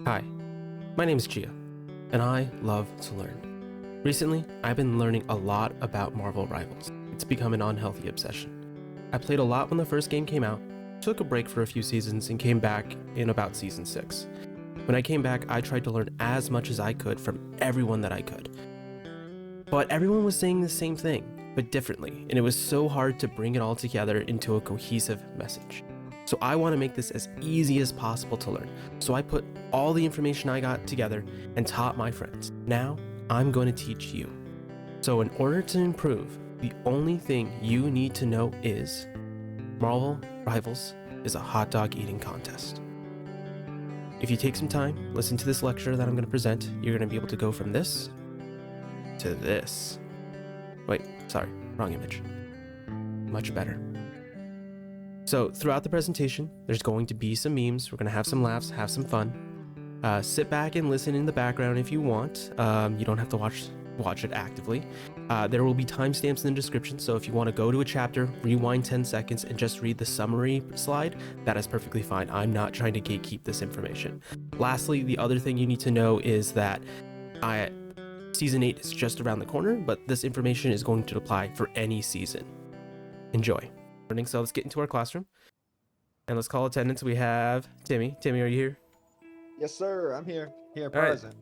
Hi, my name is Chia, and I love to learn. Recently, I've been learning a lot about Marvel Rivals. It's become an unhealthy obsession. I played a lot when the first game came out, took a break for a few seasons, and came back in about season 6. When I came back, I tried to learn as much as I could from everyone that I could. But everyone was saying the same thing, but differently, and it was so hard to bring it all together into a cohesive message. So I want to make this as easy as possible to learn. So I put all the information I got together and taught my friends. Now I'm going to teach you. So in order to improve, the only thing you need to know is Marvel Rivals is a hot dog eating contest. If you take some time, listen to this lecture that I'm going to present, you're going to be able to go from this to this. Wait, sorry, wrong image. Much better. So throughout the presentation, there's going to be some memes. We're going to have some laughs, have some fun. Sit back and listen in the background if you want. You don't have to watch it actively. There will be timestamps in the description, so if you want to go to a chapter, rewind 10 seconds, and just read the summary slide, that is perfectly fine. I'm not trying to gatekeep this information. Lastly, the other thing you need to know is that Season 8 is just around the corner, but this information is going to apply for any season. Enjoy. So let's get into our classroom and let's call attendance. We have Timmy. Timmy, are you here? Yes, sir. I'm here. All Present.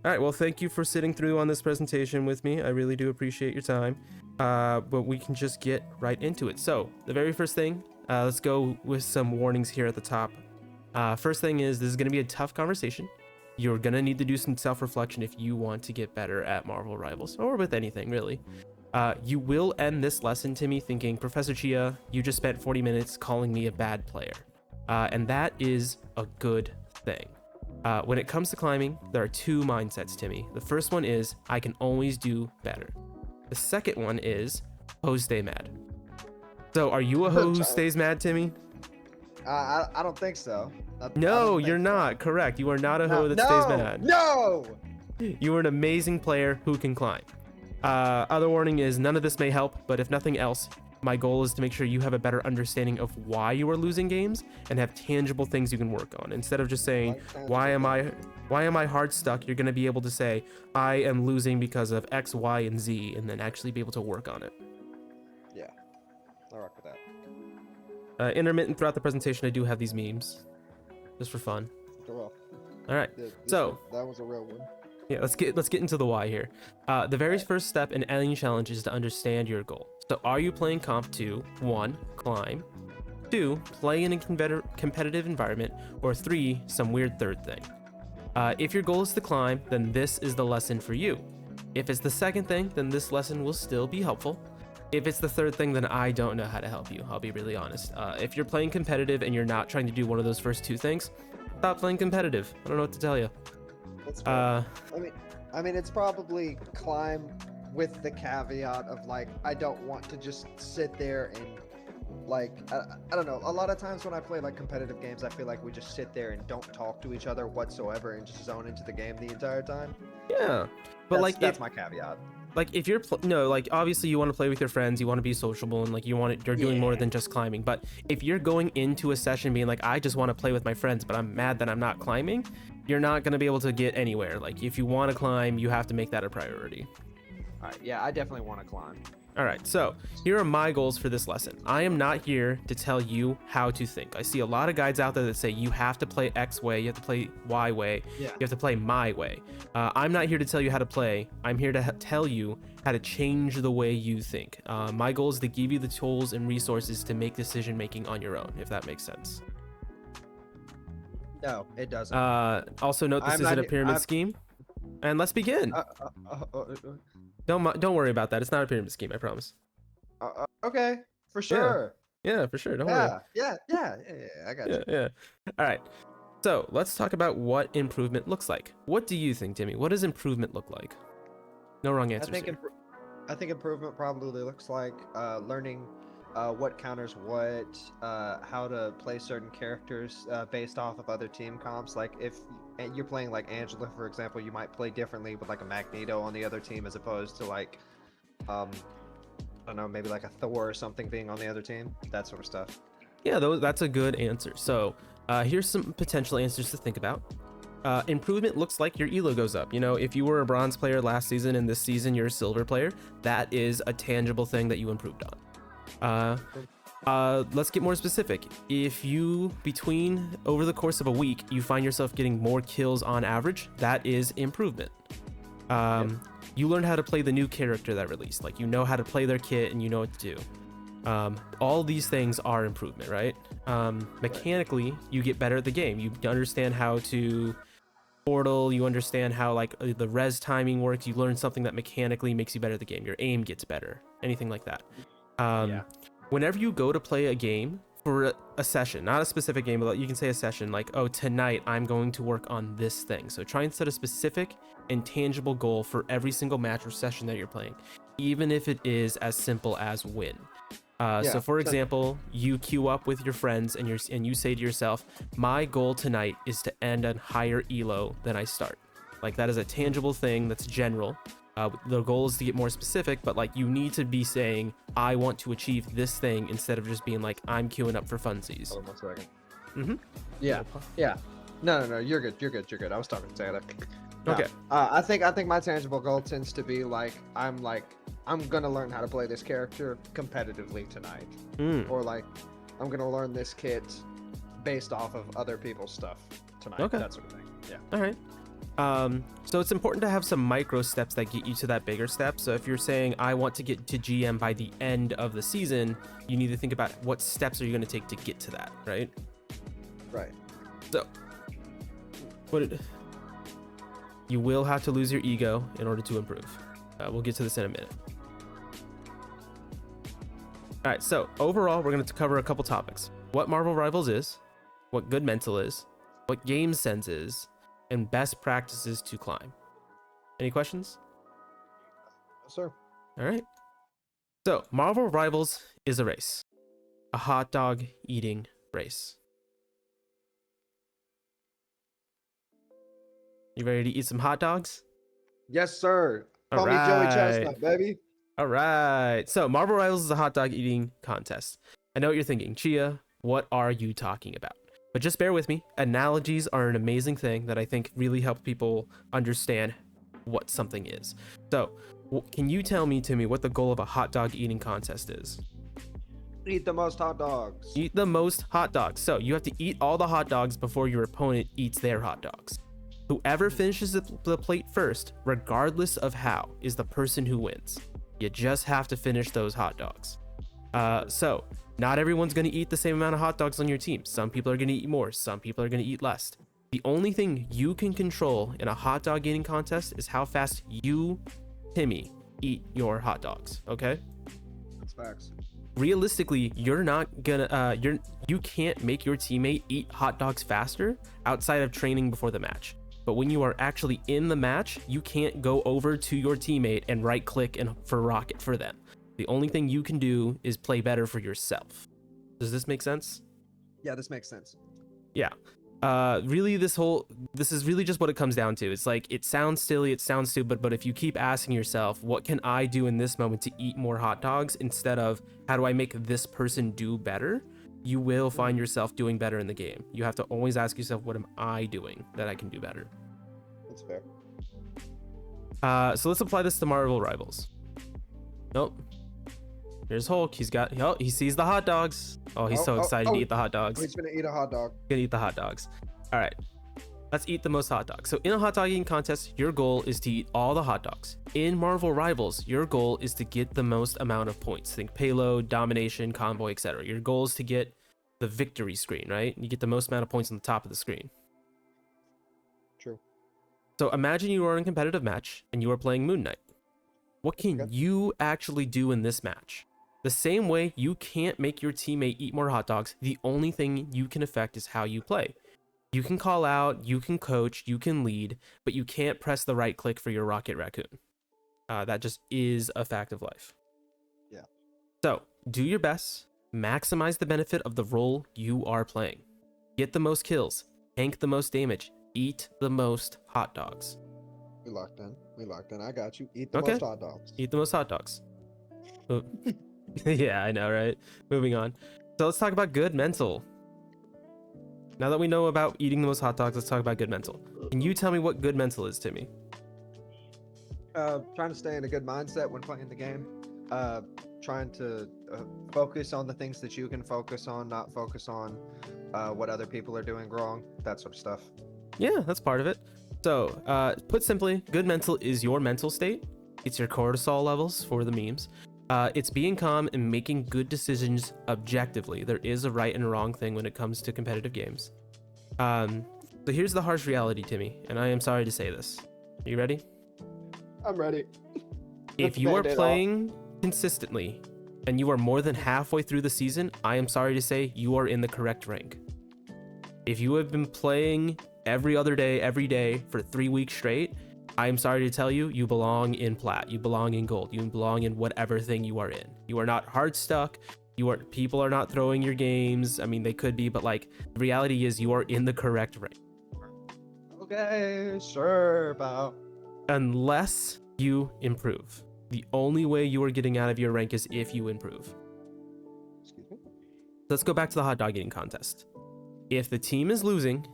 All right. Well, thank you for sitting through on this presentation with me. I really do appreciate your time. But we can just get right into it. So the very first thing, let's go with some warnings here at the top. First thing is this is going to be a tough conversation. You're going to need to do some self-reflection if you want to get better at Marvel Rivals or with anything really. You will end this lesson, Timmy, thinking, Professor Chia, you just spent 40 minutes calling me a bad player. And that is a good thing. When it comes to climbing, there are two mindsets, Timmy. The first one is, I can always do better. The second one is, hoes stay mad. So are you a hoe who stays mad, Timmy? I don't think so. No, you're not. Correct. You are not a hoe that stays mad. No! You are an amazing player who can climb. Other warning is none of this may help, but if nothing else, my goal is to make sure you have a better understanding of why you are losing games and have tangible things you can work on. Instead of just saying, why am I hard stuck? You're going to be able to say, I am losing because of X, Y, and Z, and then actually be able to work on it. Yeah, I'll rock with that. Intermittent throughout the presentation, I do have these memes, just for fun. Well, all right, that was a real one. Yeah, let's get into the why here. The very first step in any challenge is to understand your goal. So are you playing comp to 1, climb, 2, play in a competitive environment, or 3, some weird third thing? If your goal is to climb, then this is the lesson for you. If it's the second thing, then this lesson will still be helpful. If it's the third thing, then I don't know how to help you. I'll be really honest. If you're playing competitive and you're not trying to do one of those first two things, stop playing competitive. I don't know what to tell you. I mean, it's probably climb with the caveat of like, I don't want to just sit there and like, I don't know. A lot of times when I play like competitive games, I feel like we just sit there and don't talk to each other whatsoever and just zone into the game the entire time. Yeah, but that's my caveat. Like if you're like obviously you want to play with your friends, you want to be sociable, and like you're doing more than just climbing. But if you're going into a session being like, I just want to play with my friends, but I'm mad that I'm not climbing, you're not going to be able to get anywhere. Like if you want to climb, you have to make that a priority. All right, yeah, I definitely want to climb. All right, so here are my goals for this lesson. I am not here to tell you how to think. I see a lot of guides out there that say you have to play X way, you have to play Y way, you have to play my way. I'm not here to tell you how to play. I'm here to tell you how to change the way you think. My goal is to give you the tools and resources to make decision making on your own, if that makes sense. No, it doesn't. Also note this isn't a pyramid scheme. And let's begin. Don't worry about that. It's not a pyramid scheme, I promise. Okay, for sure. Yeah, for sure. Don't worry. Yeah, I got you. Yeah. All right. So let's talk about what improvement looks like. What do you think, Timmy? What does improvement look like? No wrong answers here. I think improvement probably looks like learning what counters what, how to play certain characters based off of other team comps. Like if you're playing like Angela, for example, you might play differently with like a Magneto on the other team as opposed to like, I don't know, maybe like a Thor or something being on the other team, that sort of stuff. Yeah, that's a good answer. So here's some potential answers to think about. Improvement looks like your elo goes up. You know, if you were a bronze player last season and this season you're a silver player, that is a tangible thing that you improved on. Let's get more specific. If you, over the course of a week, you find yourself getting more kills on average, that is improvement. You learned how to play the new character that released. Like, you know how to play their kit and you know what to do. All these things are improvement, right? Mechanically, you get better at the game. You understand how to portal, you understand how like the res timing works, you learn something that mechanically makes you better at the game. Your aim gets better, anything like that. Whenever you go to play a game for a session, not a specific game, but you can say a session, like, oh, tonight I'm going to work on this thing. So try and set a specific and tangible goal for every single match or session that you're playing, even if it is as simple as win. So for example, you queue up with your friends and you say to yourself, my goal tonight is to end on higher elo than I start. Like, that is a tangible thing that's general. The goal is to get more specific, but like, you need to be saying, I want to achieve this thing, instead of just being like, I'm queuing up for funsies. Hold on 1 second. Yeah. No, you're good. I was talking to Taylor. No, Okay. I think my tangible goal tends to be like, I'm gonna learn how to play this character competitively tonight, or like, I'm gonna learn this kit based off of other people's stuff tonight. Okay. That sort of thing. Yeah. All right. So it's important to have some micro steps that get you to that bigger step. So if you're saying, I want to get to GM by the end of the season, you need to think about what steps are you going to take to get to that, right? Right. So you will have to lose your ego in order to improve. We'll get to this in a minute. All right, so overall, we're going to cover a couple topics. What Marvel Rivals is, what good mental is, what game sense is, and best practices to climb. Any questions? Yes, sir. All right. So Marvel Rivals is a race, a hot dog eating race. You ready to eat some hot dogs? Yes, sir. Call All me Joey right. Chestnut, baby. All right. So Marvel Rivals is a hot dog eating contest. I know what you're thinking, Chia. What are you talking about? But just bear with me. Analogies are an amazing thing that I think really help people understand what something is. So, can you tell me, Timmy, what the goal of a hot dog eating contest is? Eat the most hot dogs. Eat the most hot dogs. So, you have to eat all the hot dogs before your opponent eats their hot dogs. Whoever finishes the plate first, regardless of how, is the person who wins. You just have to finish those hot dogs. So, not everyone's going to eat the same amount of hot dogs on your team. Some people are going to eat more. Some people are going to eat less. The only thing you can control in a hot dog eating contest is how fast you, Timmy, eat your hot dogs. Okay? That's facts. Realistically, you're not gonna you can't make your teammate eat hot dogs faster outside of training before the match. But when you are actually in the match, you can't go over to your teammate and right click and for rocket for them. The only thing you can do is play better for yourself. Does this make sense? Yeah, this makes sense. Yeah. Really, this is really just what it comes down to. It's like, it sounds silly, it sounds stupid, but if you keep asking yourself, what can I do in this moment to eat more hot dogs, instead of how do I make this person do better, you will find yourself doing better in the game. You have to always ask yourself, what am I doing that I can do better? That's fair. So let's apply this to Marvel Rivals. Nope. Here's Hulk. He sees the hot dogs. Oh, he's so excited to eat the hot dogs. He's gonna eat a hot dog. Gonna eat the hot dogs. All right. Let's eat the most hot dogs. So in a hot dog eating contest, your goal is to eat all the hot dogs. In Marvel Rivals, your goal is to get the most amount of points. Think payload, domination, convoy, etc. Your goal is to get the victory screen, right? You get the most amount of points on the top of the screen. True. So imagine you are in a competitive match and you are playing Moon Knight. What can you actually do in this match? The same way you can't make your teammate eat more hot dogs, the only thing you can affect is how you play. You can call out, you can coach, you can lead, but you can't press the right click for your Rocket Raccoon. That just is a fact of life. Yeah. So, do your best, maximize the benefit of the role you are playing. Get the most kills, tank the most damage, eat the most hot dogs. We locked in. I got you. Eat the most hot dogs. Eat the most hot dogs. Yeah, I know, right? Moving on. So let's talk about good mental. Now that we know about eating the most hot dogs, let's talk about good mental. Can you tell me what good mental is, Timmy? Trying to stay in a good mindset when playing the game. Trying to focus on the things that you can focus on, not focus on what other people are doing wrong, that sort of stuff. Yeah, that's part of it. So, put simply, good mental is your mental state. It's your cortisol levels for the memes. It's being calm and making good decisions objectively. There is a right and a wrong thing when it comes to competitive games. So here's the harsh reality, Timmy, and I am sorry to say this. Are you ready? I'm ready. If you are playing consistently and you are more than halfway through the season, I am sorry to say you are in the correct rank. If you have been playing every other day, every day for 3 weeks straight, I am sorry to tell you, you belong in plat, you belong in gold, you belong in whatever thing you are in. You are not hard stuck. People are not throwing your games. I mean, they could be, but like the reality is you are in the correct rank. Okay, sure, pal. Unless you improve. The only way you are getting out of your rank is if you improve. Excuse me. Let's go back to the hot dog eating contest. If the team is losing,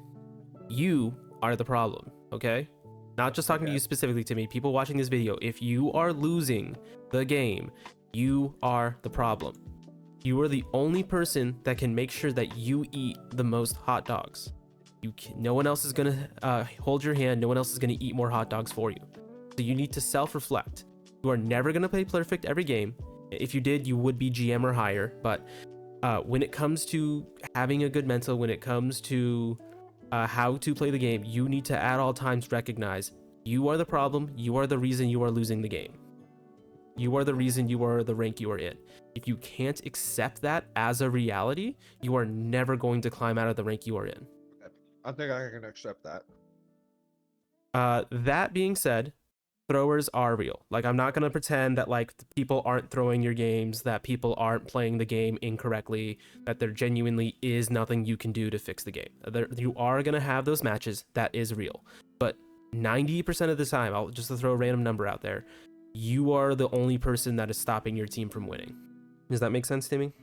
you are the problem, okay? Not just talking to you specifically, Timmy. People watching this video, if you are losing the game, you are the problem. You are the only person that can make sure that you eat the most hot dogs. No one else is gonna hold your hand. No one else is gonna eat more hot dogs for you. So you need to self-reflect. You are never gonna play perfect every game. If you did, you would be GM or higher. But when it comes to having a good mental, when it comes to how to play the game, you need to at all times recognize you are the problem. You are the reason you are losing the game. You are the reason you are the rank you are in. If you can't accept that as a reality, you are never going to climb out of the rank you are in. I think I can accept that. That being said, throwers are real. Like, I'm not going to pretend that like people aren't throwing your games, that people aren't playing the game incorrectly, that there genuinely is nothing you can do to fix the game. You are going to have those matches. That is real. But 90% of the time, I'll just throw a random number out there, you are the only person that is stopping your team from winning. Does that make sense, Timmy?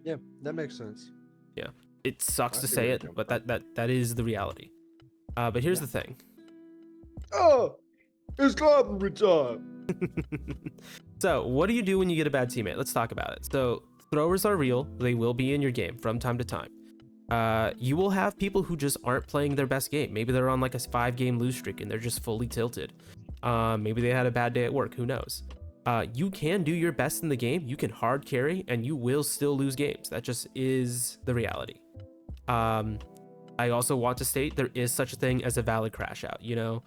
Yeah, that makes sense. Yeah. It sucks to say it, but that is the reality. But here's the thing. Oh, it's robbery time. So, what do you do when you get a bad teammate? Let's talk about it. So, throwers are real. They will be in your game from time to time. You will have people who just aren't playing their best game. Maybe they're on like a 5-game lose streak and they're just fully tilted. Maybe they had a bad day at work. Who knows? You can do your best in the game. You can hard carry and you will still lose games. That just is the reality. I also want to state there is such a thing as a valid crash out. You know,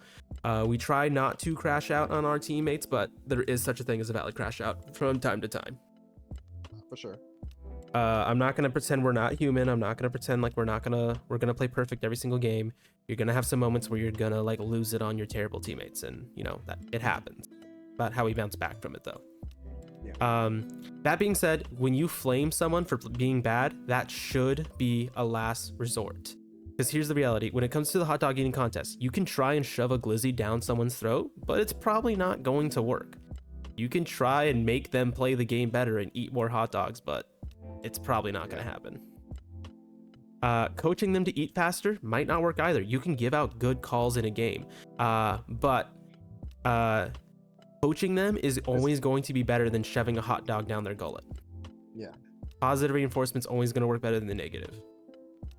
we try not to crash out on our teammates, but there is such a thing as a valid crash out from time to time. For sure. I'm not gonna pretend we're not human. I'm not gonna pretend like we're gonna play perfect every single game. You're gonna have some moments where you're gonna like lose it on your terrible teammates, and you know that it happens. About how we bounce back from it though. Yeah. That being said, when you flame someone for being bad, that should be a last resort. Because here's the reality: when it comes to the hot dog eating contest, you can try and shove a glizzy down someone's throat, but it's probably not going to work. You can try and make them play the game better and eat more hot dogs, but it's probably not going to happen. Coaching them to eat faster might not work either. You can give out good calls in a game, but coaching them is always going to be better than shoving a hot dog down their gullet. Yeah. Positive reinforcement's always going to work better than the negative.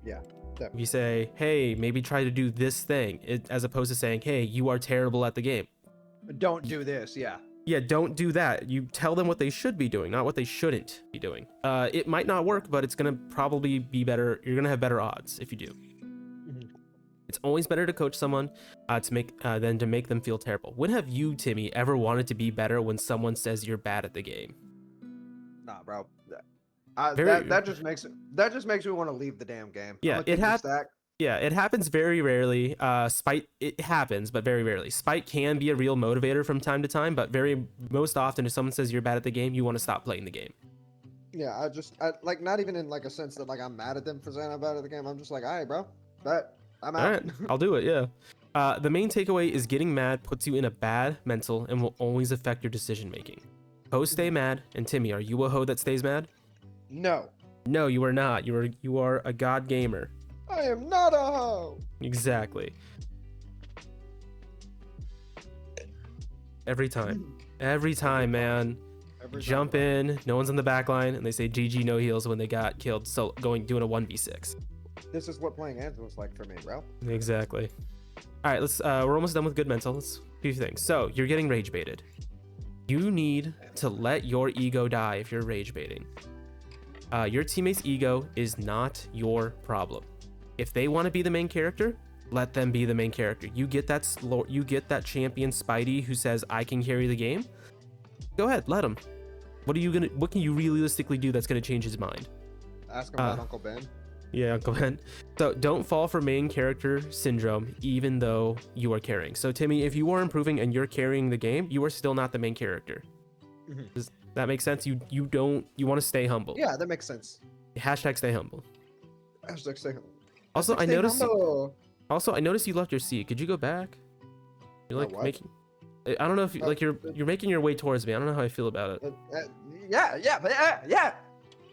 Yeah. If you say, hey, maybe try to do this thing, as opposed to saying, hey, you are terrible at the game. Don't do this. Yeah. Yeah, don't do that. You tell them what they should be doing, not what they shouldn't be doing. It might not work, but it's going to probably be better. You're going to have better odds if you do. Mm-hmm. It's always better to coach someone than to make them feel terrible. When have you, Timmy, ever wanted to be better when someone says you're bad at the game? Nah, bro. That just makes me want to leave the damn game. Yeah, it happens very rarely. Spite, it happens, but very rarely. Spite can be a real motivator from time to time, but most often, if someone says you're bad at the game, you want to stop playing the game. Yeah, I like, not even in like a sense that like I'm mad at them for saying I'm bad at the game. I'm just like, all right, bro, but I'm out. All right, I'll do it. Yeah. The main takeaway is getting mad puts you in a bad mental and will always affect your decision making. Hoes stay mad, and Timmy, are you a hoe that stays mad? No. No, you are not. You are a god gamer. I am not a hoe. Exactly. Every time, man. Every Jump time. in, no one's on the back line, and they say GG no heals when they got killed. So doing a 1v6. This is what playing Ant was like for me, bro. Exactly. All right, let's. We're almost done with good mental. Let's do a few things. So you're getting rage baited. You need to let your ego die if you're rage baiting. Your teammate's ego is not your problem. If they want to be the main character, let them be the main character. You get that champion Spidey who says I can carry the game. Go ahead, let him. What can you realistically do that's gonna change his mind? Ask him about Uncle Ben. Yeah, Uncle Ben. So don't fall for main character syndrome, even though you are carrying. So Timmy, if you are improving and you're carrying the game, you are still not the main character. Does that make sense? You want to stay humble. Yeah, that makes sense. Hashtag stay humble. Hashtag stay humble. Also, Hashtag I stay noticed. humble. Also, I noticed you left your seat. Could you go back? You're like what? making. I don't know if you're making your way towards me. I don't know how I feel about it. Yeah.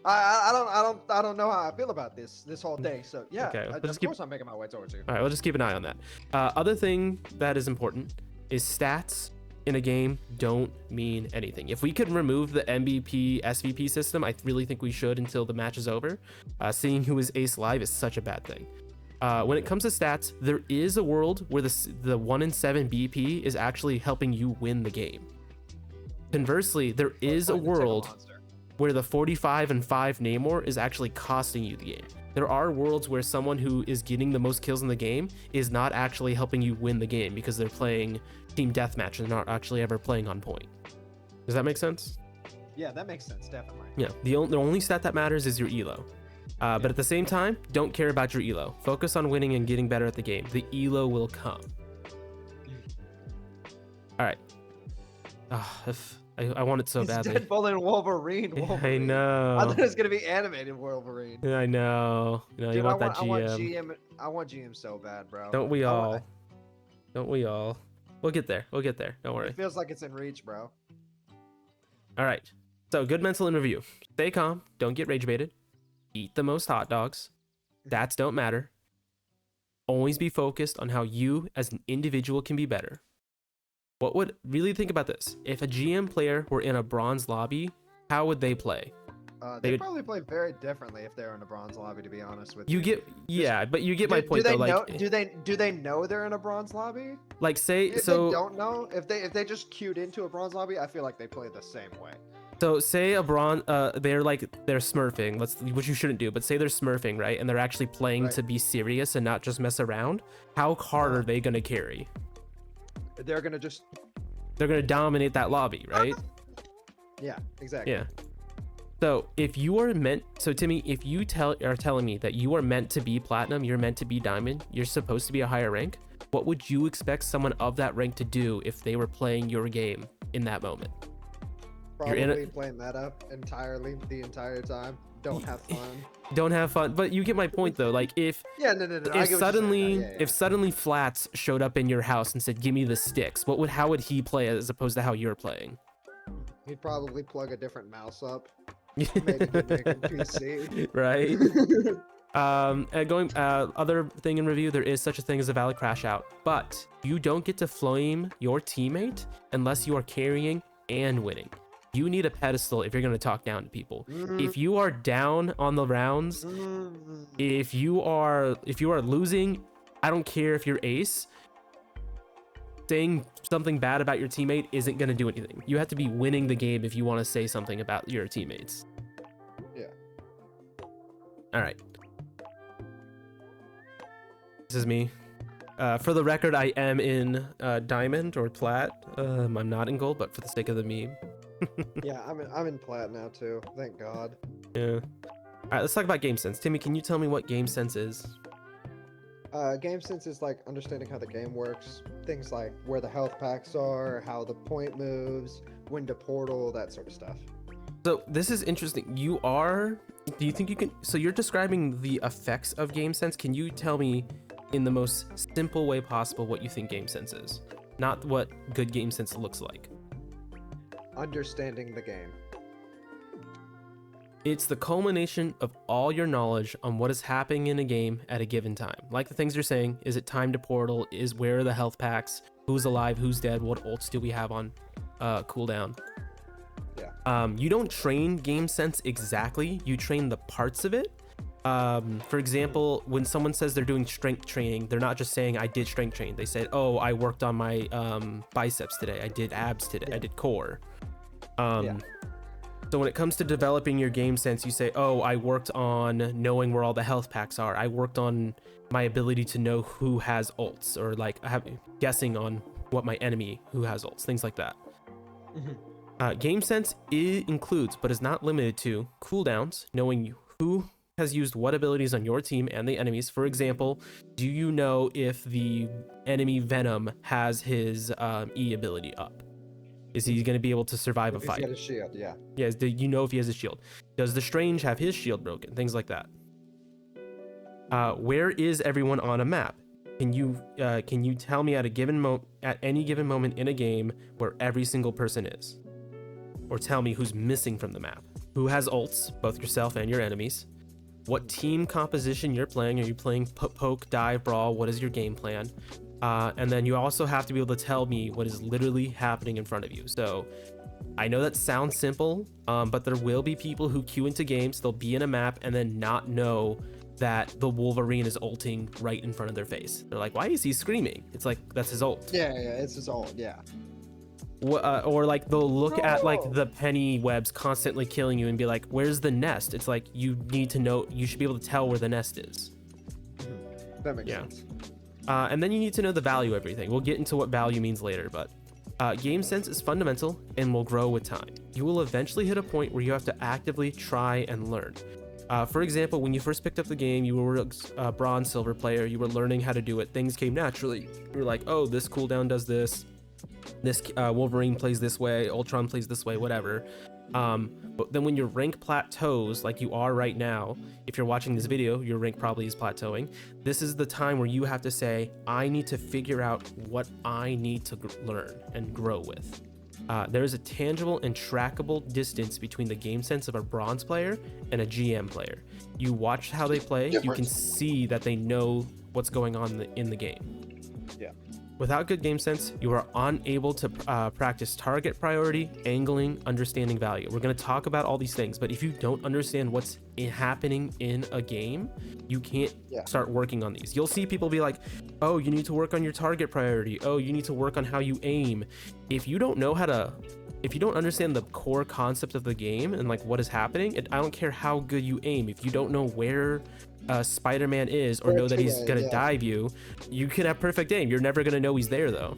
I don't know how I feel about this whole thing. So yeah, Okay, of let's keep- course I'm making my way towards you. All right, we'll just keep an eye on that. Other thing that is important is stats in a game don't mean anything. If we could remove the MVP SVP system, I really think we should until the match is over. Seeing who is ace live is such a bad thing. When it comes to stats, there is a world where the 1 in 7 BP is actually helping you win the game. Conversely, there is a world where the 45 and 5 Namor is actually costing you the game. There are worlds where someone who is getting the most kills in the game is not actually helping you win the game because they're playing team deathmatch and not actually ever playing on point. Does that make sense? Yeah, that makes sense, definitely. Yeah, the only stat that matters is your elo. But at the same time, don't care about your elo. Focus on winning and getting better at the game. The elo will come. All right. I want it so It's badly. Deadpool and Wolverine. I know. I thought it was gonna be animated Wolverine. I know. You Dude, want that GM. I want GM so bad, bro. Don't we all? Don't we all? We'll get there. Don't worry. It feels like it's in reach, bro. All right. So good mental in review. Stay calm. Don't get rage baited. Eat the most hot dogs. Stats don't matter. Always be focused on how you as an individual can be better. What would really think about this? If a GM player were in a bronze lobby, how would they play? They probably play very differently if they're in a bronze lobby, to be honest with you. But you get my point though. Like, do they know they're in a bronze lobby? Like, say If so. they don't know, if they just queued into a bronze lobby, I feel like they play the same way. So say they're smurfing. Which you shouldn't do, but say they're smurfing, right? And they're actually playing to be serious and not just mess around. How hard are they gonna carry? They're gonna dominate that lobby, right? Yeah, exactly. Yeah. So Timmy, if you are telling me that you are meant to be platinum, you're meant to be diamond, you're supposed to be a higher rank, what would you expect someone of that rank to do if they were playing your game in that moment? Probably playing that up entirely the entire time. Don't have fun. Don't have fun. But you get my point though. Like if if suddenly Flats showed up in your house and said, "Give me the sticks," how would he play as opposed to how you're playing? He'd probably plug a different mouse up. Make a PC. Right. Other thing in review, there is such a thing as a valid crash out, but you don't get to flame your teammate unless you are carrying and winning. You need a pedestal if you're going to talk down to people. If you are down on the rounds, if you are losing, I don't care if you're ace, saying something bad about your teammate isn't going to do anything. You have to be winning the game if you want to say something about your teammates. Yeah. All right. This is me. For the record, I am in diamond or plat. I'm not in gold, but for the sake of the meme. Yeah, I'm in plat now too. Thank God. Yeah. All right, let's talk about game sense. Timmy, can you tell me what game sense is? Game sense is like understanding how the game works. Things like where the health packs are, how the point moves, when to portal, that sort of stuff. So this is interesting. Do you think you can? So you're describing the effects of game sense. Can you tell me in the most simple way possible what you think game sense is? Not what good game sense looks like. Understanding the game. It's the culmination of all your knowledge on what is happening in a game at a given time. Like the things you're saying, is it time to portal? Where are the health packs? Who's alive? Who's dead? What ults do we have on cooldown? Yeah. You don't train game sense exactly. You train the parts of it. For example, when someone says they're doing strength training, they're not just saying I did strength training. They said, oh, I worked on my biceps today. I did abs today. I did core. So when it comes to developing your game sense, you say, oh, I worked on knowing where all the health packs are. I worked on my ability to know who has ults, or like guessing on what my enemy who has ults, things like that. Game sense includes, but is not limited to, cooldowns, knowing who has used what abilities on your team and the enemies. For example, do you know if the enemy Venom has his E ability up? Is he going to be able to survive a fight? He's got a shield, yeah. Yes, do you know if he has a shield? Does the Strange have his shield broken? Things like that. Where is everyone on a map? Can you tell me at any given moment in a game where every single person is? Or tell me who's missing from the map? Who has ults, both yourself and your enemies? What team composition you're playing? Are you playing poke, dive, brawl? What is your game plan? And then you also have to be able to tell me what is literally happening in front of you. So I know that sounds simple, but there will be people who queue into games, they'll be in a map and then not know that the Wolverine is ulting right in front of their face. They're like, why is he screaming? It's like, that's his ult. Yeah, it's his ult, yeah. Or like they'll look at like the penny webs constantly killing you and be like, where's the nest? It's like, you need to know, you should be able to tell where the nest is. That makes sense. And then you need to know the value of everything. We'll get into what value means later, but game sense is fundamental and will grow with time. You will eventually hit a point where you have to actively try and learn. For example, when you first picked up the game, you were a bronze silver player, you were learning how to do it, things came naturally. You were like, oh, this cooldown does this Wolverine plays this way, Ultron plays this way, whatever. But then when your rank plateaus, like you are right now, if you're watching this video, your rank probably is plateauing. This is the time where you have to say, I need to figure out what I need to learn and grow with. There is a tangible and trackable distance between the game sense of a bronze player and a GM player. You watch how they play, you can see that they know what's going on in the game. Yeah. Without good game sense, you are unable to practice target priority, angling, understanding value. We're going to talk about all these things, but if you don't understand what's happening in a game, you can't start working on these. You'll see people be like, oh, you need to work on your target priority. Oh, you need to work on how you aim. If you don't understand the core concept of the game and like what is happening, I don't care how good you aim. If you don't know where Spider-Man is, or know that he's gonna dive you can have perfect aim. You're never gonna know he's there though.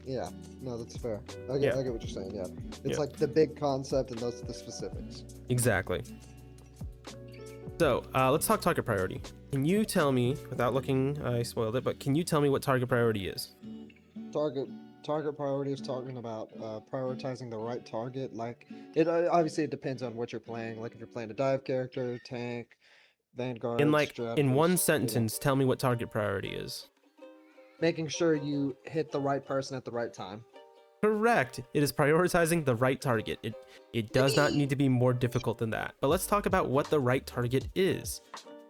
Yeah, no, that's fair. I get what you're saying. Yeah, it's like the big concept and those are the specifics. Exactly. So let's talk target priority. Can you tell me, without looking, I spoiled it, but can you tell me what target priority is? Target priority is talking about prioritizing the right target. Like it obviously it depends on what you're playing. Like if you're playing a dive character, tank, Vanguard, in one sentence, tell me what target priority is. Making sure you hit the right person at the right time. Correct. It is prioritizing the right target. It does not need to be more difficult than that. But let's talk about what the right target is.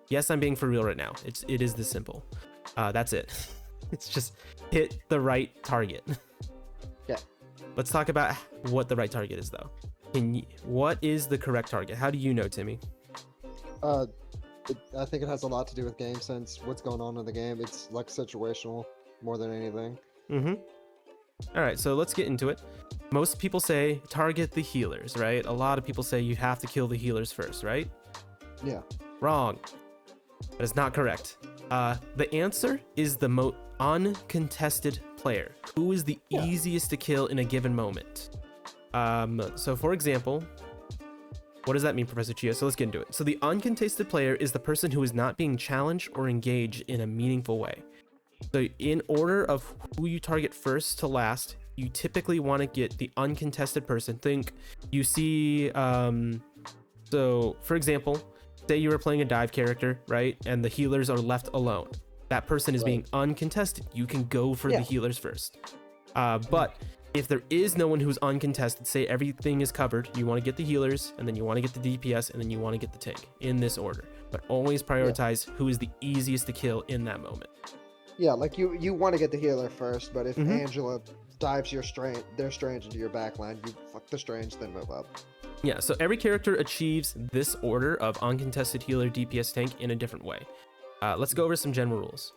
Yes, I'm being for real right now. It is this simple. That's it. It's just hit the right target. Yeah. Let's talk about what the right target is though. What is the correct target? How do you know, Timmy? I think it has a lot to do with game sense, what's going on in the game. It's like situational more than anything. All right, so let's get into it. Most people say target the healers, right? A lot of people say you have to kill the healers first, right? Yeah. Wrong. That is not correct. The answer is the most uncontested player. Who is the easiest to kill in a given moment? So for example, what does that mean, Professor Chia? So let's get into it. So the uncontested player is the person who is not being challenged or engaged in a meaningful way. So in order of who you target first to last, you typically want to get the uncontested person. Think you see, so for example, say you were playing a dive character, right? And the healers are left alone. That person is being uncontested. You can go for the healers first. But If there is no one who's uncontested, say everything is covered, you want to get the healers, and then you want to get the DPS, and then you want to get the tank in this order. But always prioritize who is the easiest to kill in that moment. Yeah, like you want to get the healer first, but if Angela dives their strange into your backline, you fuck the strange, then move up. Yeah, so every character achieves this order of uncontested healer, DPS, tank in a different way. Let's go over some general rules.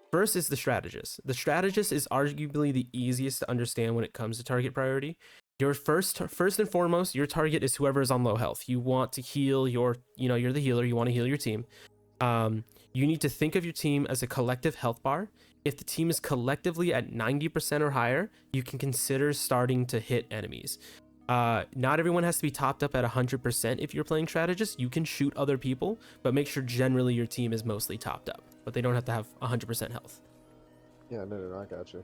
First is the strategist. The strategist is arguably the easiest to understand when it comes to target priority. Your first and foremost, your target is whoever is on low health. You want to heal you're the healer, you want to heal your team. You need to think of your team as a collective health bar. If the team is collectively at 90% or higher, you can consider starting to hit enemies. Not everyone has to be topped up at 100% if you're playing strategist. You can shoot other people, but make sure generally your team is mostly topped up, but they don't have to have 100% health. Yeah, no, I got you.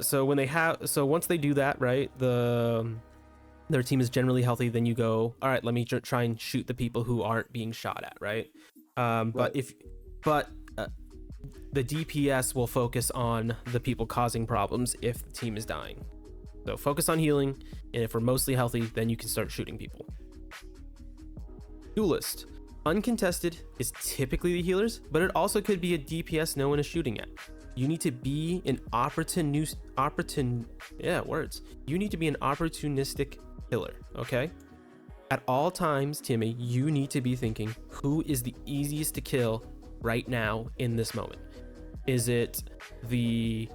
So once they do that, right, their team is generally healthy, then you go, all right, let me try and shoot the people who aren't being shot at, right? But the DPS will focus on the people causing problems if the team is dying. So focus on healing, and if we're mostly healthy, then you can start shooting people. Duelist. Uncontested is typically the healers, but it also could be a DPS no one is shooting at. You need to be an opportunistic killer, okay? At all times, Timmy, you need to be thinking, who is the easiest to kill right now in this moment? Is it the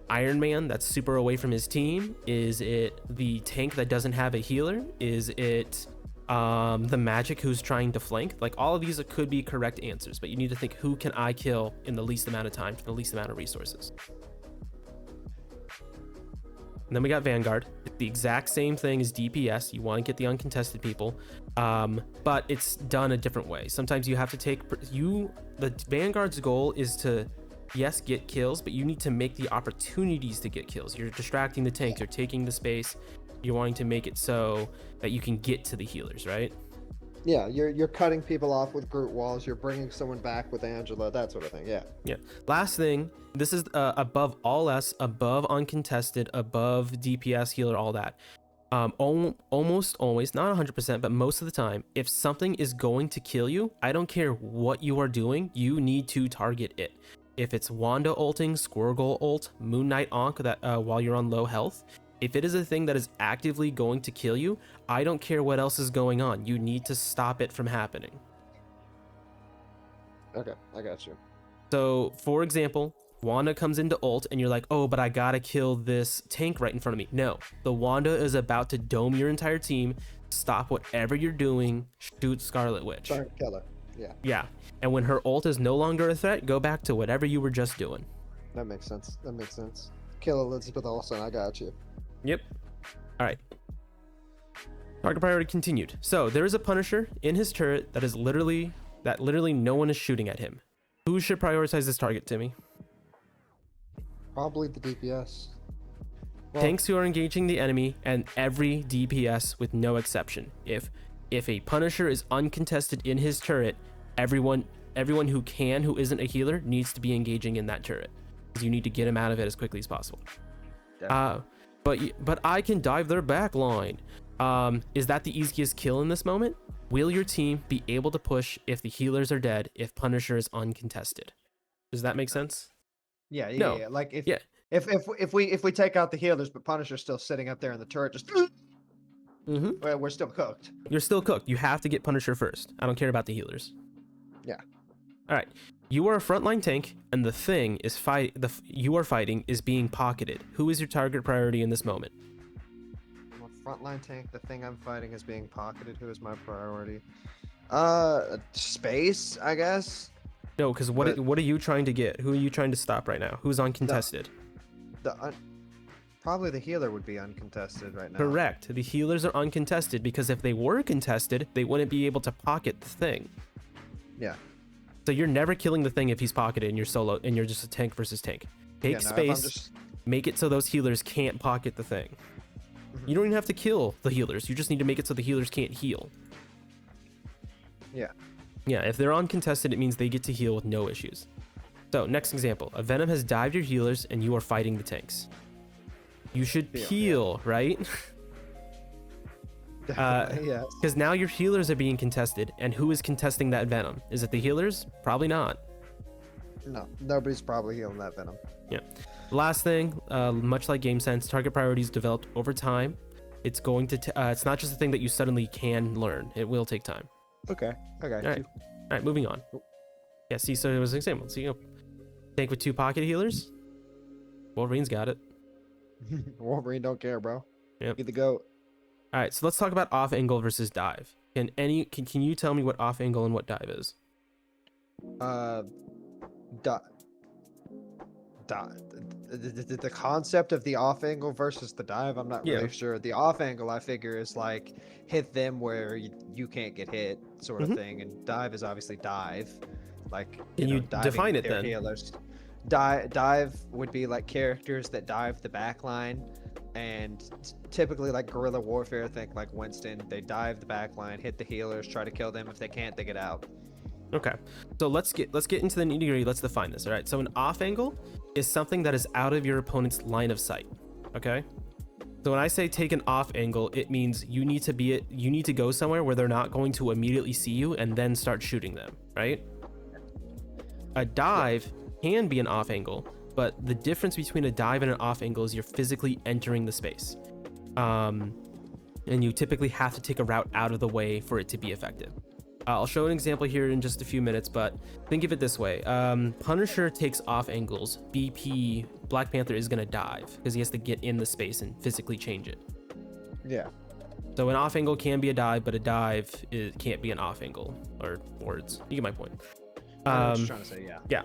Iron Man that's super away from his team? Is it the tank that doesn't have a healer? Is it the magic who's trying to flank? Like, all of these could be correct answers, but you need to think, who can I kill in the least amount of time for the least amount of resources? And then we got Vanguard. It's the exact same thing as DPS. You want to get the uncontested people, but it's done a different way. Sometimes you have to take the Vanguard's goal is to, yes, get kills, but you need to make the opportunities to get kills. You're distracting the tanks, you're taking the space, you're wanting to make it so that you can get to the healers, right? Yeah, you're cutting people off with Groot walls, you're bringing someone back with Angela, that sort of thing. Yeah. Last thing, this is above all else, above uncontested, above DPS, healer, all that. Almost always, not 100%, but most of the time, if something is going to kill you, I don't care what you are doing, you need to target it. If it's Wanda ulting, Squirgle ult, Moon Knight onk that while you're on low health, if it is a thing that is actively going to kill you, I don't care what else is going on. You need to stop it from happening. Okay, I got you. So, for example, Wanda comes into ult and you're like, oh, but I gotta kill this tank right in front of me. No, the Wanda is about to dome your entire team. Stop whatever you're doing, shoot Scarlet Witch. Sorry, kill her. Yeah. Yeah. And when her ult is no longer a threat, go back to whatever you were just doing. That makes sense. Kill Elizabeth Olsen, I got you. Yep. All right. Target priority continued. So there is a Punisher in his turret that literally no one is shooting at him. Who should prioritize this target, Timmy? Probably the DPS. Well, Tanks who are engaging the enemy, and every DPS with no exception. If a Punisher is uncontested in his turret, everyone who isn't a healer needs to be engaging in that turret, because you need to get him out of it as quickly as possible. But I can dive their back line. Is that the easiest kill in this moment? Will your team be able to push if the healers are dead, if Punisher is uncontested? Does that make sense? Yeah. Like if we take out the healers, but Punisher's still sitting up there in the turret, just well, we're still cooked. You're still cooked. You have to get Punisher first. I don't care about the healers. Yeah. All right. You are a frontline tank, and the thing is you are fighting is being pocketed. Who is your target priority in this moment? I'm a frontline tank. The thing I'm fighting is being pocketed. Who is my priority? Space, I guess. No, because what are you trying to get? Who are you trying to stop right now? Who's uncontested? Probably the healer would be uncontested right now. Correct. The healers are uncontested because if they were contested, they wouldn't be able to pocket the thing. Yeah. So you're never killing the thing if he's pocketed and you're solo and you're just a tank versus tank. Take space, make it so those healers can't pocket the thing. You don't even have to kill the healers. You just need to make it so the healers can't heal. Yeah. Yeah, if they're uncontested, it means they get to heal with no issues. So, next example. A Venom has dived your healers and you are fighting the tanks. You should Yeah. peel, right? Definitely, yes. Because now your healers are being contested, and who is contesting that venom? Is it the healers? Probably not. No, nobody's probably healing that venom. Yeah. Last thing, much like Game Sense, target priorities developed over time. It's going to. It's not just a thing that you suddenly can learn. It will take time. Okay. Okay. All right, moving on. Yeah. See, so it was an example. See, tank with 2 pocket healers. Wolverine's got it. Wolverine don't care, bro. Yep. Get the goat. All right, so let's talk about off angle versus dive. Can you tell me what off angle and what dive is? The concept of the off angle versus the dive, I'm not really sure. The off angle, I figure, is like hit them where you can't get hit, sort of thing, and dive is obviously dive. Like, Can you define it then? Healers. Dive would be like characters that dive the back line, and typically like guerrilla warfare. Think like Winston. They dive the back line, hit the healers, try to kill them. If they can't, they get out. Okay, so let's get into the nitty gritty. Let's define this. All right, so an off angle is something that is out of your opponent's line of sight. Okay, so when I say take an off angle, it means you need to go somewhere where they're not going to immediately see you and then start shooting them. Right? A dive can be an off angle, but the difference between a dive and an off angle is you're physically entering the space, and you typically have to take a route out of the way for it to be effective. I'll show an example here in just a few minutes, but think of it this way. Punisher takes off angles. BP, Black Panther, is going to dive because he has to get in the space and physically change it. Yeah. So an off angle can be a dive, but a dive can't be an off angle, or words. You get my point. I was trying to say, yeah. Yeah.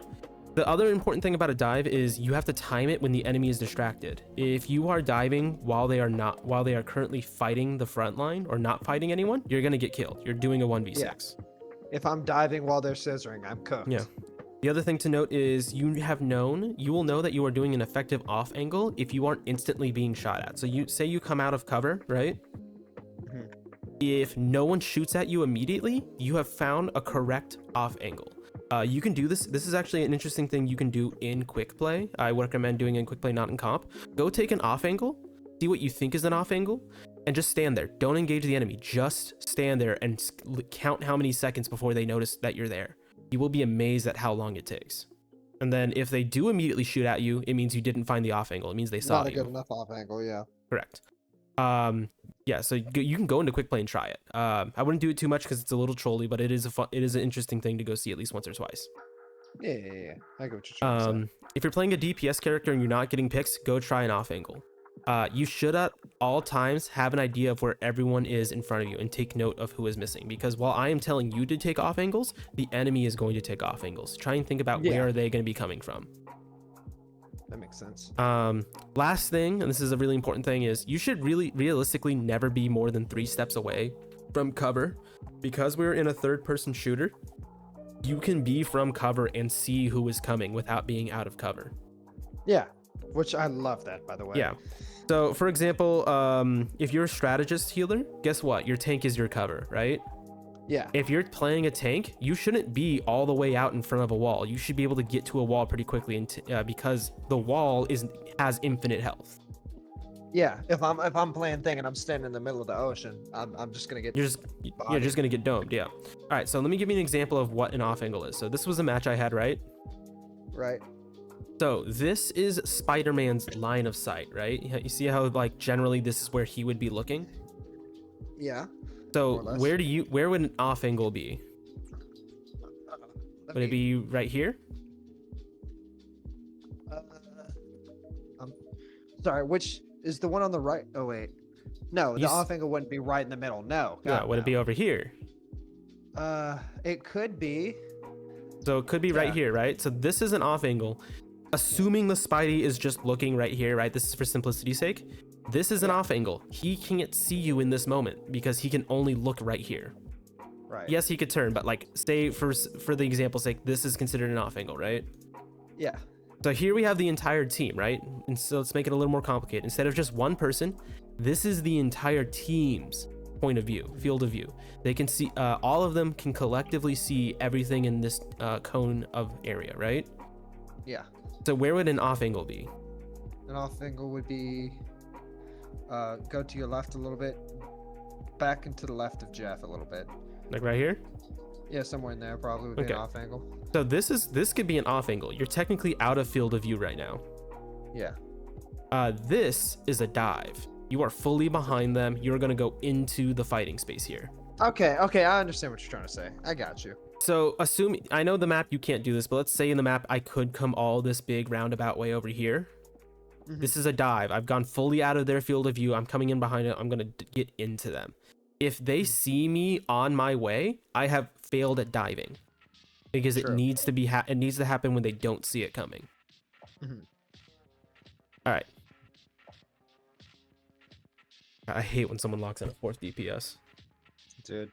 The other important thing about a dive is you have to time it when the enemy is distracted. If you are diving while they are currently fighting the front line or not fighting anyone, you're going to get killed. You're doing a 1v6. Yeah. If I'm diving while they're scissoring, I'm cooked. Yeah. The other thing to note is you will know that you are doing an effective off angle if you aren't instantly being shot at. So you say you come out of cover, right? Mm-hmm. If no one shoots at you immediately, you have found a correct off angle. You can do this. This is actually an interesting thing you can do in quick play. I recommend doing it in quick play, not in comp. Go take an off angle, see what you think is an off angle, and just stand there. Don't engage the enemy. Just stand there and count how many seconds before they notice that you're there. You will be amazed at how long it takes. And then if they do immediately shoot at you, it means you didn't find the off angle. It means they saw you. Not a good enough off angle, yeah. Correct. Yeah, so you can go into quick play and try it. I wouldn't do it too much because it's a little trolly, but it is an interesting thing to go see at least once or twice. Yeah. I get what you're trying to say. If you're playing a DPS character and you're not getting picks, go try an off angle. You should at all times have an idea of where everyone is in front of you and take note of who is missing, because while I am telling you to take off angles, the enemy is going to take off angles. Try and think about where are they going to be coming from. That makes sense. Last thing, and this is a really important thing, is you should realistically never be more than 3 steps away from cover. Because we're in a third-person shooter, you can be from cover and see who is coming without being out of cover. Yeah, which I love that, by the way. Yeah. So, for example, if you're a strategist healer, guess what? Your tank is your cover, right? Yeah. If you're playing a tank, you shouldn't be all the way out in front of a wall. You should be able to get to a wall pretty quickly, because the wall has infinite health. Yeah. If I'm playing thing and I'm standing in the middle of the ocean, I'm just gonna get. You're just gonna get domed. Yeah. All right. So let me give you an example of what an off angle is. So this was a match I had, right? Right. So this is Spider-Man's line of sight, right? You see how generally this is where he would be looking? Yeah. So where would an off angle be? Would it be right here? I'm sorry, which is the one on the right? Oh wait. No, the off angle wouldn't be right in the middle. No. Would it be over here? It could be. So it could be right here, right? So this is an off angle. Assuming the Spidey is just looking right here, right? This is for simplicity's sake. This is an off angle. He can't see you in this moment because he can only look right here. Right. Yes, he could turn, but say for the example's sake, this is considered an off angle, right? Yeah. So here we have the entire team, right? And so let's make it a little more complicated. Instead of just one person, this is the entire team's point of view, field of view. They can see, all of them can collectively see everything in this cone of area, right? Yeah. So where would an off angle be? An off angle would be Go to your left a little bit. Back into the left of Jeff a little bit. Like right here? Yeah, somewhere in there probably would be Okay. an off angle. So this could be an off angle. You're technically out of field of view right now. Yeah. This is a dive. You are fully behind them. You're going to go into the fighting space here. Okay, I understand what you're trying to say. I got you. So I know the map you can't do this, but let's say in the map I could come all this big roundabout way over here. Mhm. This is a dive. I've gone fully out of their field of view. I'm coming in behind it. I'm going to get into them. If they see me on my way, I have failed at diving because it True. needs to be it needs to happen when they don't see it coming. Mhm. All right. I hate when someone locks in a 4th DPS. Dude.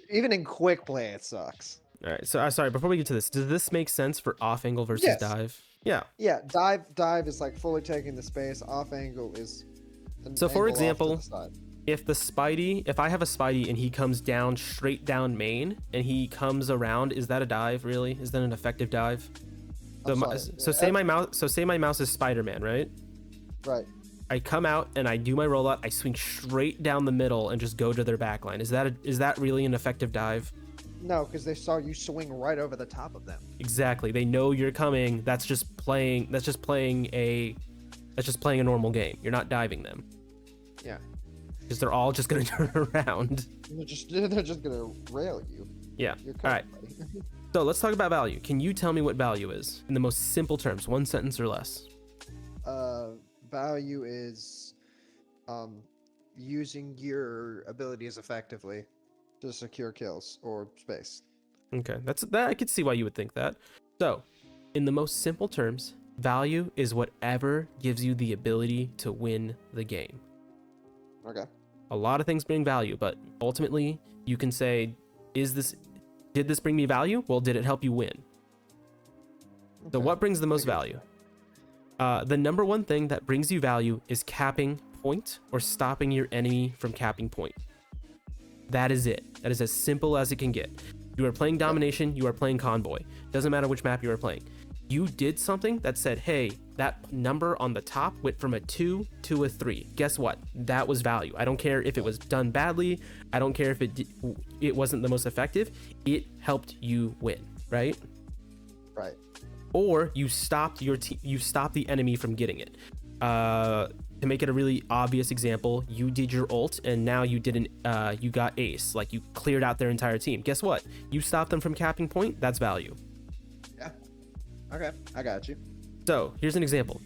Even in quick play, it sucks. All right. So sorry, before we get to this, does this make sense for off angle versus Yes. dive? Yeah. Yeah, dive is like fully taking the space. Off angle is. So for angle off to example, the side. if I have a Spidey and he comes down straight down main and he comes around, is that a dive really? Is that an effective dive? So say my mouse is Spider-Man, right? Right. I come out and I do my rollout. I swing straight down the middle and just go to their backline. Is that really an effective dive? No, because they saw you swing right over the top of them. Exactly. They know you're coming. That's just playing a normal game. You're not diving them. Yeah. Because they're all just gonna turn around. They're just gonna rail you. Yeah. You're All right. So let's talk about value. Can you tell me what value is in the most simple terms, one sentence or less? Value is using your abilities effectively to secure kills or space. Okay, that I could see why you would think that. So, in the most simple terms, value is whatever gives you the ability to win the game. Okay. A lot of things bring value, but ultimately you can say, did this bring me value? Well, did it help you win? So Okay. what brings the most value? The number one thing that brings you value is capping point or stopping your enemy from capping point. That is it. That is as simple as it can get. You are playing domination, you are playing convoy. Doesn't matter which map you are playing. You did something that said, hey, that number on the top went from a 2 to a 3. Guess what? That was value. I don't care if it was done badly. I don't care if it wasn't the most effective. It helped you win, right? Right. Or you stopped the enemy from getting it. To make it a really obvious example, you did your ult and now you got ace, like you cleared out their entire team. Guess what? You stopped them from capping point. That's value. Yeah. Okay, I got you. So here's an example.